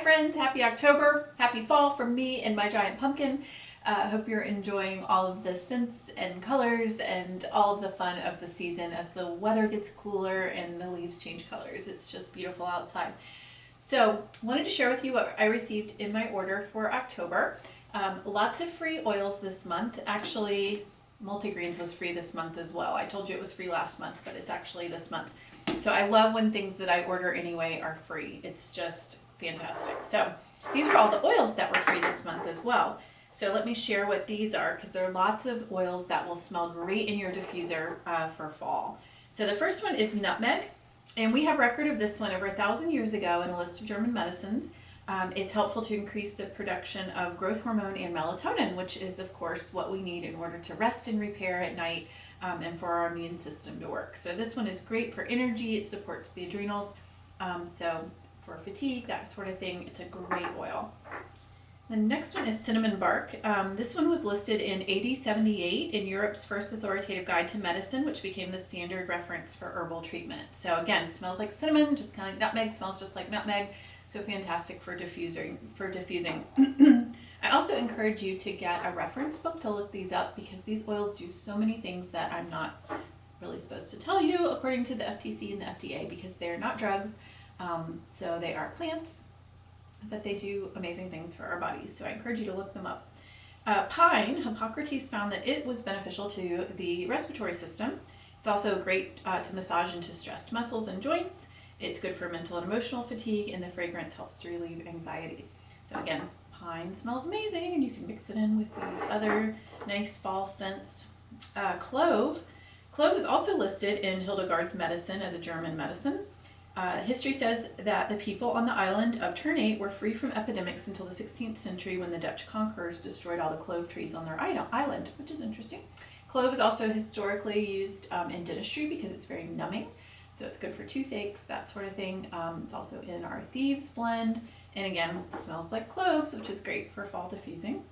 friends, happy October, happy fall from me and my giant pumpkin. Hope you're enjoying all of the scents and colors and all of the fun of the season as the weather gets cooler and the leaves change colors. It's just beautiful outside. So, wanted to share with you what I received in my order for October. Lots of free oils this month. Actually, multigreens was free this month as well. I told you it was free last month, but it's actually this month. So I love when things that I order anyway are free. It's just fantastic. So these are all the oils that were free this month as well. So let me share what these are, because there are lots of oils that will smell great in your diffuser for fall. So the first one is nutmeg, and we have record of this one over 1,000 years ago in a list of German medicines. It's helpful to increase the production of growth hormone and melatonin, which is of course what we need in order to rest and repair at night and for our immune system to work. So this one is great for energy. It supports the adrenals. So for fatigue, that sort of thing, it's a great oil. The next one is cinnamon bark. This one was listed in AD 78 in Europe's first authoritative guide to medicine, which became the standard reference for herbal treatment. So again, it smells like cinnamon, just kind of like nutmeg, smells just like nutmeg. So fantastic for diffusing. I also encourage you to get a reference book to look these up, because these oils do so many things that I'm not really supposed to tell you according to the FTC and the FDA, because they're not drugs. So they are plants, but they do amazing things for our bodies. So I encourage you to look them up. Pine, Hippocrates found that it was beneficial to the respiratory system. It's also great to massage into stressed muscles and joints. It's good for mental and emotional fatigue, and the fragrance helps to relieve anxiety. So again, pine smells amazing, and you can mix it in with these other nice fall scents. Clove. Clove is also listed in Hildegard's medicine as a German medicine. History says that the people on the island of Ternate were free from epidemics until the 16th century, when the Dutch conquerors destroyed all the clove trees on their island, which is interesting. Clove is also historically used in dentistry because it's very numbing. So it's good for toothaches, that sort of thing. It's also in our Thieves blend. And again, it smells like cloves, which is great for fall diffusing.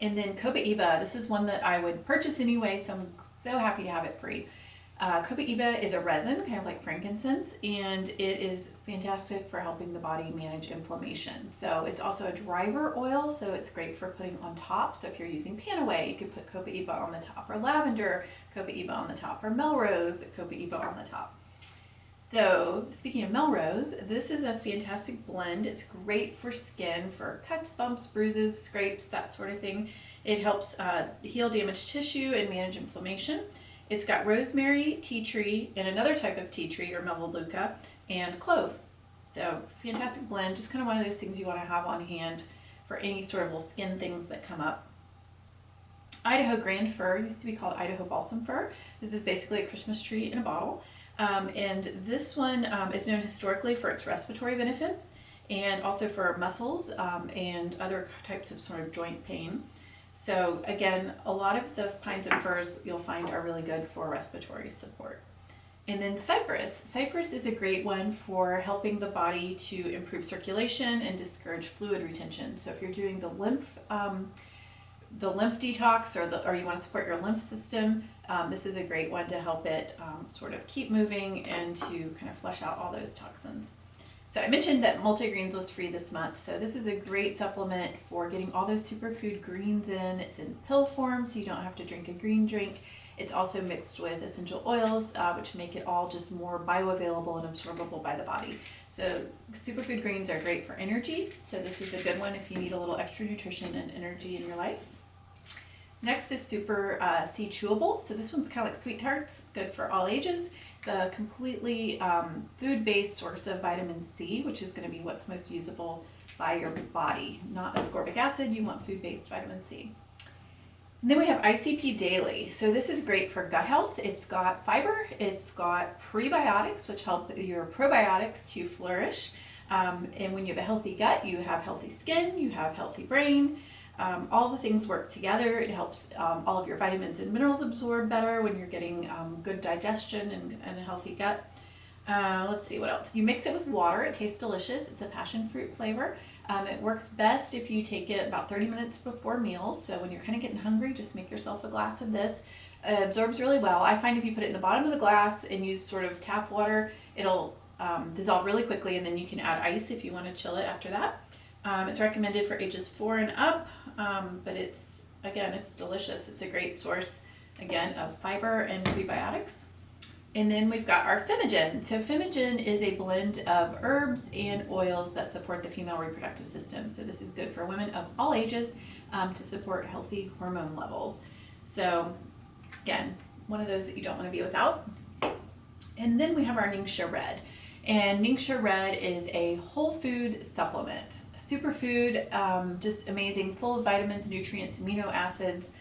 And then Copaiba. This is one that I would purchase anyway, so I'm so happy to have it free. Copaiba is a resin, kind of like frankincense, and it is fantastic for helping the body manage inflammation. So it's also a driver oil, so it's great for putting on top. So if you're using Panaway, you could put Copaiba on the top, or lavender, Copaiba on the top, or Melrose, Copaiba on the top. So speaking of Melrose, this is a fantastic blend. It's great for skin, for cuts, bumps, bruises, scrapes, that sort of thing. It helps heal damaged tissue and manage inflammation. It's got rosemary, tea tree, and another type of tea tree, or melaleuca, and clove. So fantastic blend, just kind of one of those things you want to have on hand for any sort of little skin things that come up. Idaho Grand Fir used to be called Idaho Balsam Fur. This is basically a Christmas tree in a bottle. And this one is known historically for its respiratory benefits, and also for muscles and other types of sort of joint pain. So again, a lot of the pines and firs you'll find are really good for respiratory support. And then cypress. Cypress is a great one for helping the body to improve circulation and discourage fluid retention. So if you're doing the lymph detox, or you want to support your lymph system, this is a great one to help it sort of keep moving and to kind of flush out all those toxins. So I mentioned that multigreens was free this month, so this is a great supplement for getting all those superfood greens in. It's in pill form, so you don't have to drink a green drink. It's also mixed with essential oils, which make it all just more bioavailable and absorbable by the body. So superfood greens are great for energy, so this is a good one if you need a little extra nutrition and energy in your life. Next is Super C Chewable. So this one's kind of like sweet tarts. It's good for all ages. It's a completely food-based source of vitamin C, which is going to be what's most usable by your body. Not ascorbic acid, you want food-based vitamin C. And then we have ICP Daily. So this is great for gut health. It's got fiber, it's got prebiotics, which help your probiotics to flourish. And when you have a healthy gut, you have healthy skin, you have healthy brain. All the things work together. It helps all of your vitamins and minerals absorb better when you're getting good digestion and a healthy gut. Let's see what else. You mix it with water. It tastes delicious. It's a passion fruit flavor. It works best if you take it about 30 minutes before meals. So when you're kind of getting hungry, just make yourself a glass of this. It absorbs really well. I find if you put it in the bottom of the glass and use sort of tap water, it'll dissolve really quickly, and then you can add ice if you want to chill it after that. It's recommended for ages 4 and up, but it's delicious. It's a great source, again, of fiber and prebiotics. And then we've got our Femigen. So Femigen is a blend of herbs and oils that support the female reproductive system. So this is good for women of all ages to support healthy hormone levels. So again, one of those that you don't want to be without. And then we have our Ningxia Red. And Ningxia Red is a whole food supplement, superfood, just amazing, full of vitamins, nutrients, amino acids.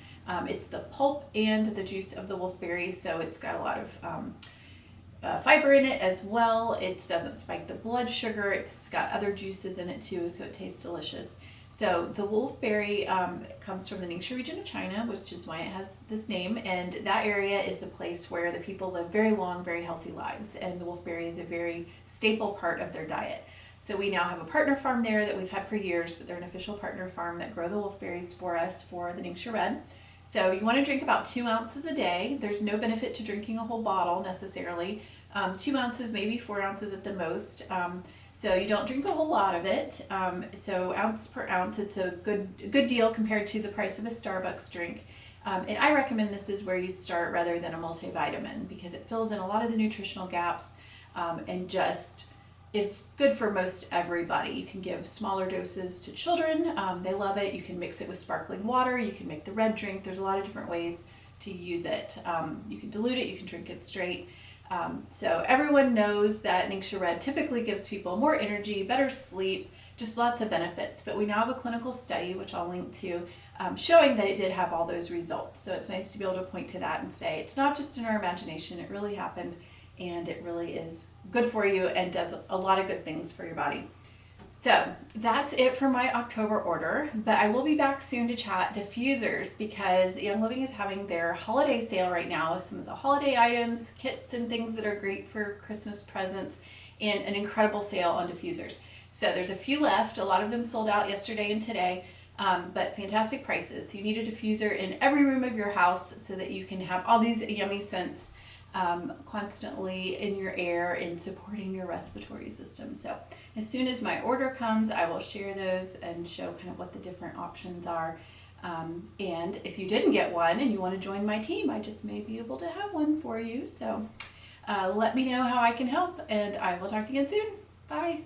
It's the pulp and the juice of the wolfberry, so it's got a lot of fiber in it as well. It doesn't spike the blood sugar. It's got other juices in it too, so it tastes delicious. So the wolfberry comes from the Ningxia region of China, which is why it has this name, and that area is a place where the people live very long, very healthy lives, and the wolfberry is a very staple part of their diet. So we now have a partner farm there that we've had for years, but they're an official partner farm that grow the wolfberries for us for the Ningxia Red. So you want to drink about 2 ounces a day. There's no benefit to drinking a whole bottle necessarily. 2 ounces, maybe 4 ounces at the most. So you don't drink a whole lot of it. So ounce per ounce, it's a good deal compared to the price of a Starbucks drink. And I recommend this is where you start rather than a multivitamin because it fills in a lot of the nutritional gaps and just is good for most everybody. You can give smaller doses to children. They love it. You can mix it with sparkling water. You can make the red drink. There's a lot of different ways to use it. You can dilute it. You can drink it straight. So everyone knows that Ningxia Red typically gives people more energy, better sleep, just lots of benefits. But we now have a clinical study, which I'll link to, showing that it did have all those results. So it's nice to be able to point to that and say, it's not just in our imagination, it really happened, and it really is good for you and does a lot of good things for your body. So that's it for my October order, but I will be back soon to chat diffusers because Young Living is having their holiday sale right now with some of the holiday items, kits and things that are great for Christmas presents, and an incredible sale on diffusers. So there's a few left. A lot of them sold out yesterday and today, but fantastic prices. So you need a diffuser in every room of your house so that you can have all these yummy scents constantly in your air and supporting your respiratory system. So as soon as my order comes, I will share those and show kind of what the different options are. And if you didn't get one and you want to join my team, I just may be able to have one for you. So let me know how I can help, and I will talk to you again soon. Bye.